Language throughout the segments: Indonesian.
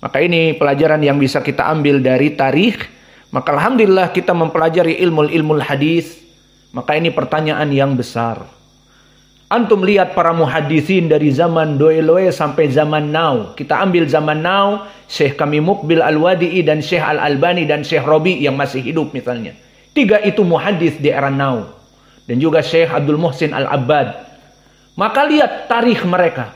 Maka ini pelajaran yang bisa kita ambil dari tarikh. Maka alhamdulillah kita mempelajari ilmu hadis. Maka ini pertanyaan yang besar. Antum lihat para muhaddisin dari zaman Doeloe sampai zaman now. Kita ambil zaman now, Syekh kami Muqbil Al-Wadi'i dan Syekh Al-Albani dan Syekh Robi yang masih hidup misalnya. 3 itu muhaddis di era now. Dan juga Syekh Abdul Muhsin Al-Abbad. Maka lihat tarikh mereka.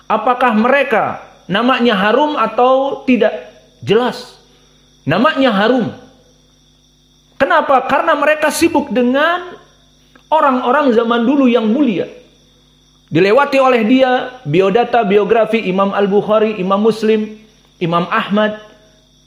Apakah mereka namanya harum atau tidak? Jelas. Namanya harum. Kenapa? Karena mereka sibuk dengan orang-orang zaman dulu yang mulia. Dilewati oleh dia biodata, biografi Imam Al-Bukhari, Imam Muslim, Imam Ahmad.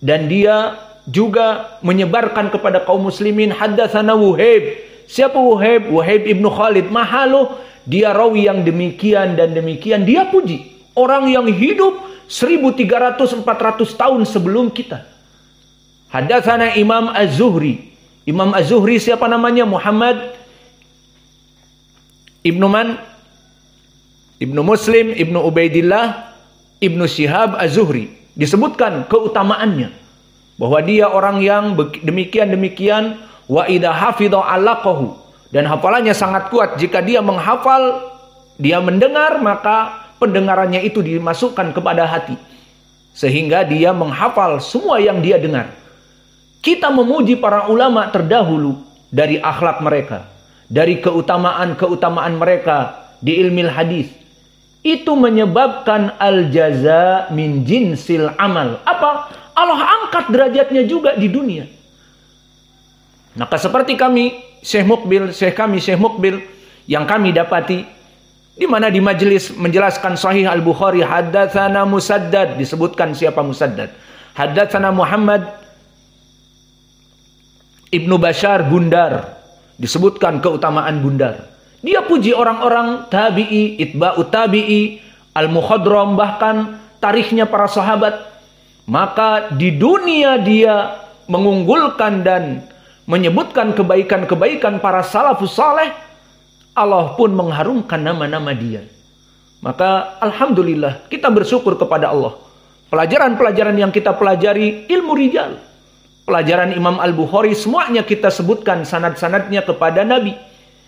Dan dia juga menyebarkan kepada kaum muslimin haddatsana Wuhaib. Siapa Wuhaib? Wuhaib ibnu Khalid. Mahalo, dia rawi yang demikian dan demikian. Dia puji orang yang hidup 1300-400 tahun sebelum kita. Haddatsana Imam Az-Zuhri. Imam Az-Zuhri siapa namanya? Muhammad Ibnu Man? Ibnu Muslim, Ibnu Ubaidillah, Ibnu Syihab Az-Zuhri. Disebutkan keutamaannya. Bahwa dia orang yang demikian-demikian. Wa idha hafidha alaqahu. Dan hafalannya sangat kuat. Jika dia menghafal, dia mendengar, maka pendengarannya itu dimasukkan kepada hati. Sehingga dia menghafal semua yang dia dengar. Kita memuji para ulama terdahulu dari akhlak mereka, dari keutamaan-keutamaan mereka di ilmu hadis. Itu menyebabkan al-jaza min jinsil amal. Apa? Allah angkat derajatnya juga di dunia. Maka seperti kami, Syekh Muqbil, yang kami dapati, di mana di majelis menjelaskan Sahih Al-Bukhari, haddatsana Musaddad, disebutkan siapa Musaddad. Haddatsana Muhammad Ibnu Bashar Bundar, disebutkan keutamaan Bundar. Dia puji orang-orang tabi'i, itba'ut tabi'i, al-mukhadram, bahkan tarikhnya para sahabat. Maka di dunia dia mengunggulkan dan menyebutkan kebaikan-kebaikan para salafus saleh. Allah pun mengharumkan nama-nama dia. Maka alhamdulillah kita bersyukur kepada Allah. Pelajaran-pelajaran yang kita pelajari ilmu rijal. Pelajaran Imam Al-Bukhari semuanya kita sebutkan sanad-sanadnya kepada Nabi.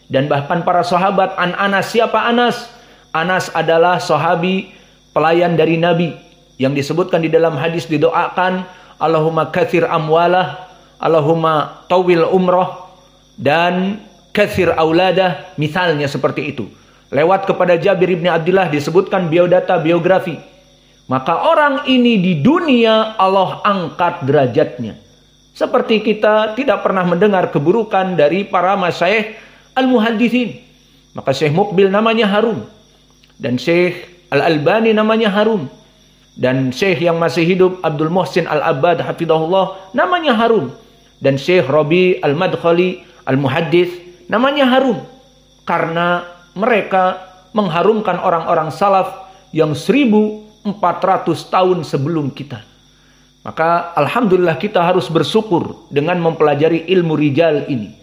Dan bahkan para sahabat. An Anas, siapa Anas? Anas adalah sahabi pelayan dari Nabi. Yang disebutkan di dalam hadis didoakan. Allahumma kathir amwalah. Allahumma tawil umrah. Dan kathir auladah. Misalnya seperti itu. Lewat kepada Jabir ibn Abdullah disebutkan biodata, biografi. Maka orang ini di dunia Allah angkat derajatnya. Seperti kita tidak pernah mendengar keburukan dari para masyayikh al-muhaddisin. Maka Syekh Muqbil namanya harum. Dan Syekh Al-Albani namanya harum. Dan Syekh yang masih hidup Abdul Muhsin Al-Abbad hafidhahullah namanya harum. Dan Syekh Rabi Al-Madkhali Al-Muhaddis namanya harum. Karena mereka mengharumkan orang-orang salaf yang 1400 tahun sebelum kita. Maka alhamdulillah kita harus bersyukur dengan mempelajari ilmu rijal ini.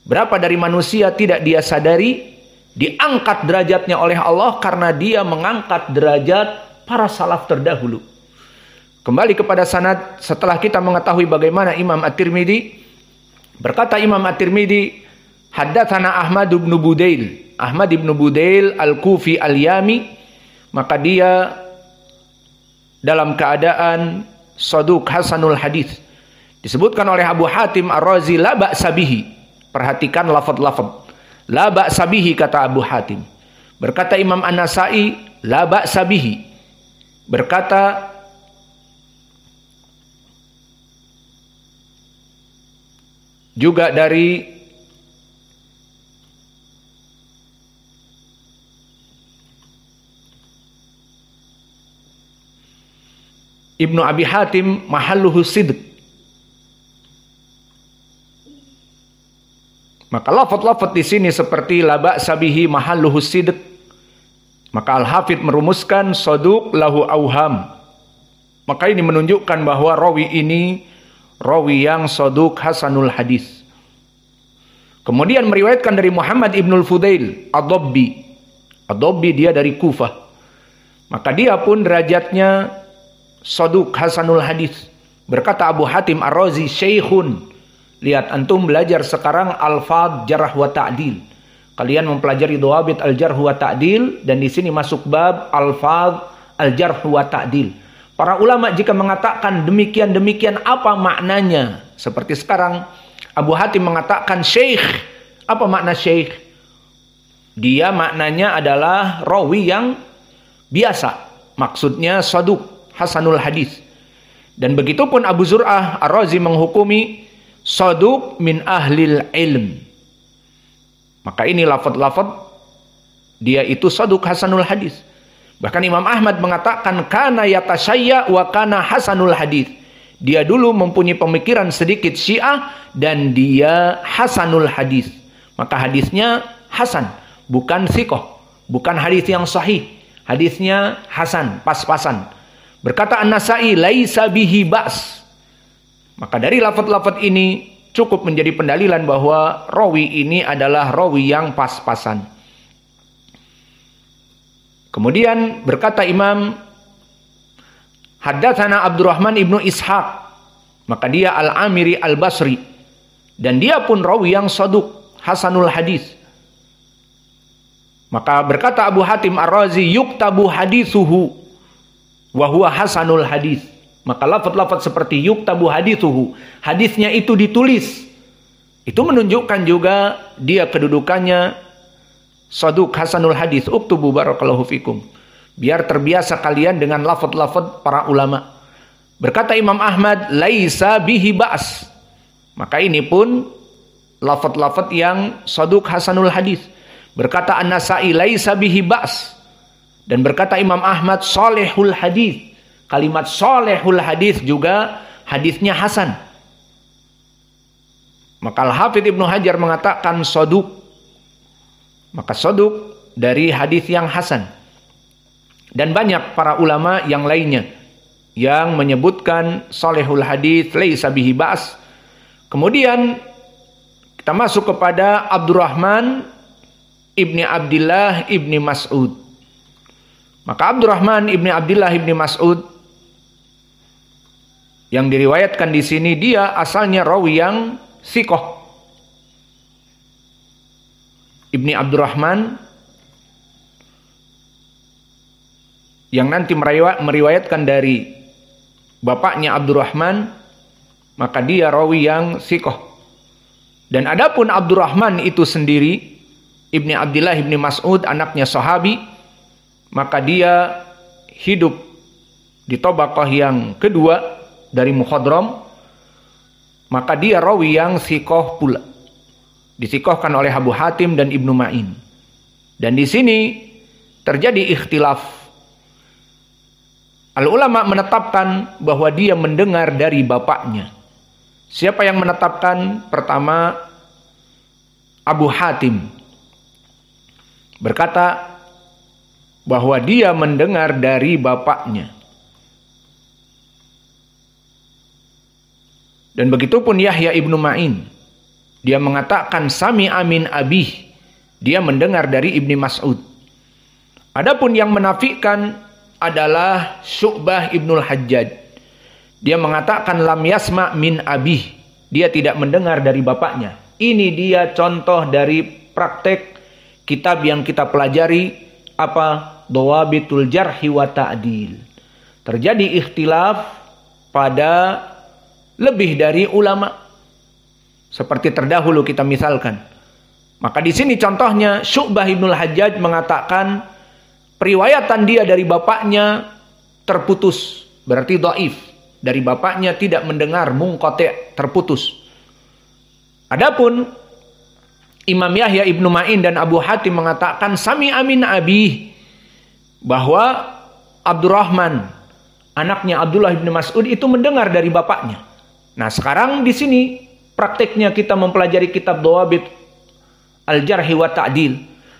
Berapa dari manusia tidak dia sadari diangkat derajatnya oleh Allah karena dia mengangkat derajat para salaf terdahulu. Kembali kepada sanad, setelah kita mengetahui bagaimana Imam At-Tirmidzi, berkata Imam At-Tirmidzi, haddatsana Ahmad bin Budail. Ahmad bin Budail Al-Kufi Al-Yami, maka dia dalam keadaan Saduq Hasanul Hadis. Disebutkan oleh Abu Hatim Ar-Razi la ba'sa bihi. Perhatikan lafaz-lafaz. La ba'sa bihi kata Abu Hatim. Berkata Imam An-Nasa'i la ba'sa bihi. Berkata juga dari Ibnu Abi Hatim mahalluhu sidq. Maka lafaz-lafaz di sini seperti la ba'sa bihi mahalluhu sidq. Maka Al-Hafidz merumuskan saduq lahu auham. Maka ini menunjukkan bahwa rawi ini rawi yang saduq hasanul hadis. Kemudian meriwayatkan dari Muhammad ibnul Fudail Ad-Dabbi. Ad-Dabbi dia dari Kufah. Maka dia pun derajatnya Saduq hasanul hadis. Berkata Abu Hatim Ar-Razi, syaikhun. Lihat, antum belajar sekarang alfaz jarh wa ta'dil. Kalian mempelajari dhawabit al-jarh wa ta'dil, dan di sini masuk bab alfaz al-jarh wa ta'dil. Para ulama jika mengatakan demikian-demikian apa maknanya? Seperti sekarang Abu Hatim mengatakan syekh. Apa makna syekh? Dia maknanya adalah rawi yang biasa. Maksudnya saduq hasanul hadis. Dan begitupun Abu Zur'ah Ar-Razi menghukumi saduq min ahlil ilm. Maka ini lafaz-lafaz dia itu saduq hasanul hadis. Bahkan Imam Ahmad mengatakan kana yatasyayya wa kana hasanul hadis. Dia dulu mempunyai pemikiran sedikit Syiah dan dia hasanul hadis. Maka hadisnya hasan, bukan thiqah, bukan hadis yang sahih. Hadisnya hasan, pas-pasan. Berkata An-Nasai, laisa bihi ba's. Maka dari lafaz-lafaz ini cukup menjadi pendalilan bahwa rawi ini adalah rawi yang pas-pasan. Kemudian berkata Imam, haddatsana Abdurrahman ibnu Ishaq. Maka dia Al-Amiri Al-Basri. Dan dia pun rawi yang saduq, hasanul hadis. Maka berkata Abu Hatim Ar-Razi, yuktabu hadithuhu wa huwa hasanul hadis. Maka lafaz-lafaz seperti yuktabu hadithuhu, hadisnya itu ditulis. Itu menunjukkan juga dia kedudukannya saduq hasanul hadis. Uktubu barakallahu fikum. Biar terbiasa kalian dengan lafaz-lafaz para ulama. Berkata Imam Ahmad, laisa bihi ba's. Maka ini pun lafaz-lafaz yang saduq hasanul hadis. Berkata An-Nasai, laisa bihi ba's. Dan berkata Imam Ahmad, salihul hadis. Kalimat salihul hadis juga hadisnya hasan. Maka Al-Hafidz Ibnu Hajar mengatakan saduq. Maka saduq dari hadis yang hasan. Dan banyak para ulama yang lainnya yang menyebutkan salihul hadis laisa bihi ba's. Kemudian kita masuk kepada Abdurrahman ibni Abdillah ibni Mas'ud. Maka Abdurrahman ibni Abdillah ibni Mas'ud yang diriwayatkan di sini dia asalnya rawi yang thiqah. Ibni Abdurrahman yang nanti meriwayatkan dari bapaknya Abdurrahman, maka dia rawi yang thiqah. Dan adapun Abdurrahman itu sendiri, Ibni Abdillah ibni Mas'ud, anaknya sahabi, maka dia hidup di tabaqah yang kedua dari Mukhadram. Maka dia rawi yang thiqah pula. Dithiqahkan oleh Abu Hatim dan Ibnu Ma'in. Dan di sini terjadi ikhtilaf. Al-ulama menetapkan bahwa dia mendengar dari bapaknya. Siapa yang menetapkan? Pertama, Abu Hatim berkata bahwa dia mendengar dari bapaknya. Dan begitupun Yahya ibnu Ma'in. Dia mengatakan sami amin abih. Dia mendengar dari Ibni Mas'ud. Adapun yang menafikan adalah Syu'bah ibnul Hajjaj. Dia mengatakan lam yasma min abih. Dia tidak mendengar dari bapaknya. Ini dia contoh dari praktek kitab yang kita pelajari. Apa? Dhawabitul jarhi wa ta'dil. Terjadi ikhtilaf pada lebih dari ulama. Seperti terdahulu kita misalkan. Maka di sini contohnya Syu'bah ibnul Hajjaj mengatakan periwayatan dia dari bapaknya terputus. Berarti dhaif. Dari bapaknya tidak mendengar, munqati', terputus. Adapun Imam Yahya ibnu Ma'in dan Abu Hatim mengatakan sami amin abih. Bahwa Abdurrahman, anaknya Abdullah bin Mas'ud itu mendengar dari bapaknya. Nah sekarang di sini prakteknya kita mempelajari kitab Dhawabit Al-Jarhi wa Ta'dil.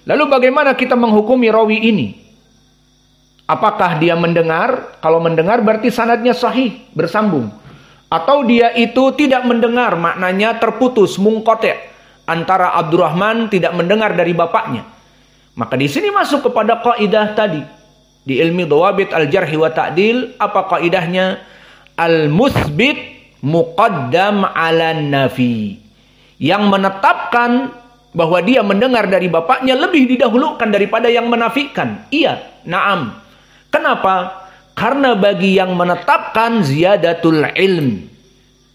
Lalu bagaimana kita menghukumi rawi ini? Apakah dia mendengar? Kalau mendengar berarti sanadnya sahih, bersambung. Atau dia itu tidak mendengar, maknanya terputus, munqati'. Antara Abdurrahman tidak mendengar dari bapaknya. Maka di sini masuk kepada kaidah tadi. Di ilmi dhawabit al-jarhi wa ta'dil, apa kaidahnya? Al-musbit muqaddam 'alan nafi. Yang menetapkan bahwa dia mendengar dari bapaknya lebih didahulukan daripada yang menafikan. Iya, na'am. Kenapa? Karena bagi yang menetapkan ziyadatul ilm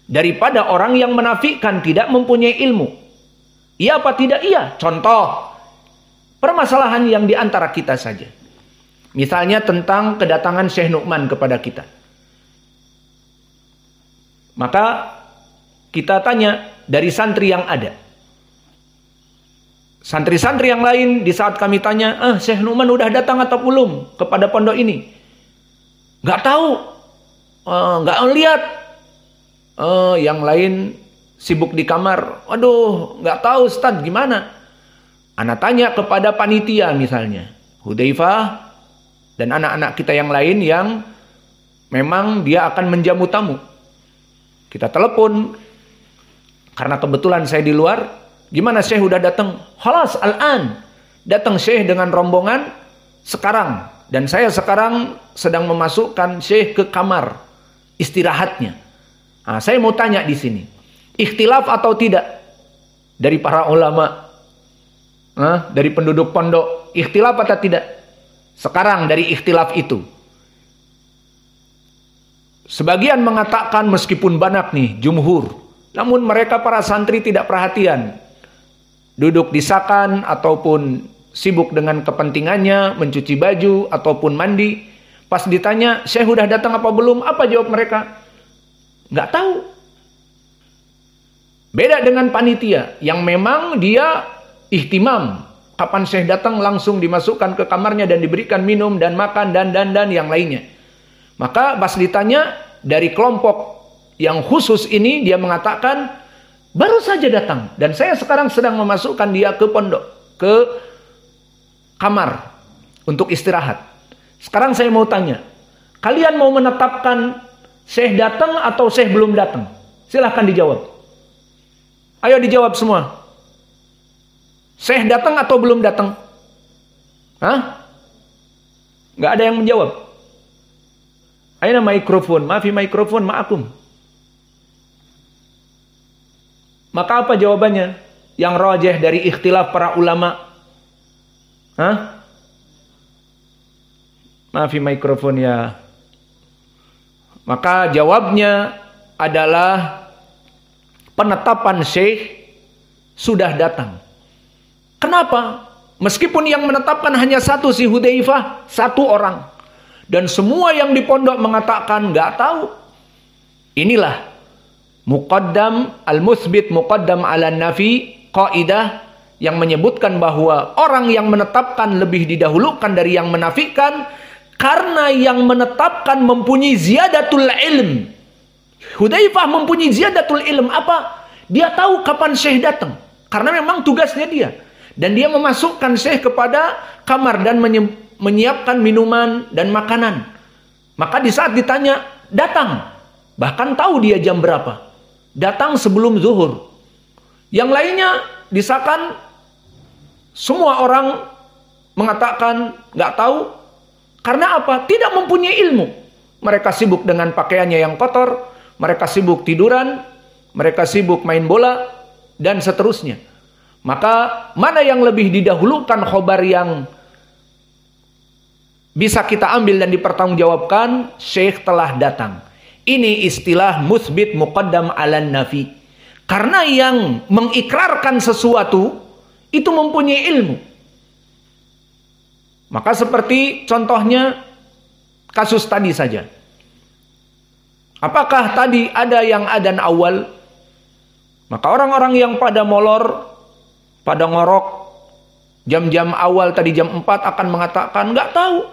daripada orang yang menafikan tidak mempunyai ilmu. Iya apa tidak? Iya. Contoh, permasalahan yang di antara kita saja. Misalnya tentang kedatangan Syekh Nu'man kepada kita. Maka kita tanya dari santri yang ada. Santri-santri yang lain di saat kami tanya, Syekh Nu'man udah datang atau belum kepada pondok ini? Nggak tahu, nggak lihat. Yang lain sibuk di kamar. Waduh, nggak tahu Ustaz gimana? Ana tanya kepada panitia misalnya, Hudzaifah dan anak-anak kita yang lain yang memang dia akan menjamu tamu. Kita telepon, karena kebetulan saya di luar, gimana Syekh udah datang? Khalas, al-an. Datang Syekh dengan rombongan sekarang. Dan saya sekarang sedang memasukkan Syekh ke kamar istirahatnya. Nah, saya mau tanya di sini, ikhtilaf atau tidak dari para ulama, dari penduduk pondok, ikhtilaf atau tidak? Sekarang dari ikhtilaf itu, sebagian mengatakan meskipun banyak nih jumhur, namun mereka para santri tidak perhatian, duduk di sakan ataupun sibuk dengan kepentingannya, mencuci baju ataupun mandi. Pas ditanya, Syekh udah datang apa belum? Apa jawab mereka? Nggak tahu. Beda dengan panitia yang memang dia ihtimam. Kapan Syekh datang langsung dimasukkan ke kamarnya dan diberikan minum dan makan dan yang lainnya. Maka pas ditanya dari kelompok yang khusus ini, dia mengatakan baru saja datang dan saya sekarang sedang memasukkan dia ke pondok, ke kamar untuk istirahat. Sekarang saya mau tanya, kalian mau menetapkan Syekh datang atau Syekh belum datang? Silahkan dijawab. Ayo dijawab semua. Syekh datang atau belum datang? Nggak ada yang menjawab. Aina mikrofon, maafi mikrofon, ma'akum. Maka apa jawabannya? Yang rajih dari ikhtilaf para ulama. Maafi mikrofon ya. Maka jawabnya adalah penetapan Syekh sudah datang. Kenapa? Meskipun yang menetapkan hanya satu, si Hudzaifah, satu orang. Dan semua yang di pondok mengatakan nggak tahu. Inilah muqaddam al-musbit muqaddam ala nafi, kaidah yang menyebutkan bahwa orang yang menetapkan lebih didahulukan dari yang menafikan, karena yang menetapkan mempunyai ziyadatul ilm. Hudzaifah mempunyai ziyadatul ilm apa? Dia tahu kapan Syekh datang. Karena memang tugasnya dia. Dan dia memasukkan Syekh kepada kamar dan menyiapkan minuman dan makanan. Maka di saat ditanya, datang. Bahkan tahu dia jam berapa. Datang sebelum zuhur. Yang lainnya disakan, semua orang mengatakan nggak tahu. Karena apa? Tidak mempunyai ilmu. Mereka sibuk dengan pakaiannya yang kotor. Mereka sibuk tiduran. Mereka sibuk main bola. Dan seterusnya. Maka mana yang lebih didahulukan khobar yang bisa kita ambil dan dipertanggungjawabkan? Syekh telah datang. Ini istilah musbit muqaddam alan nafi. Karena yang mengikrarkan sesuatu itu mempunyai ilmu. Maka seperti contohnya kasus tadi saja. Apakah tadi ada yang adzan awal? Maka orang-orang yang pada molor, pada ngorok jam-jam awal tadi jam 4 akan mengatakan nggak tahu.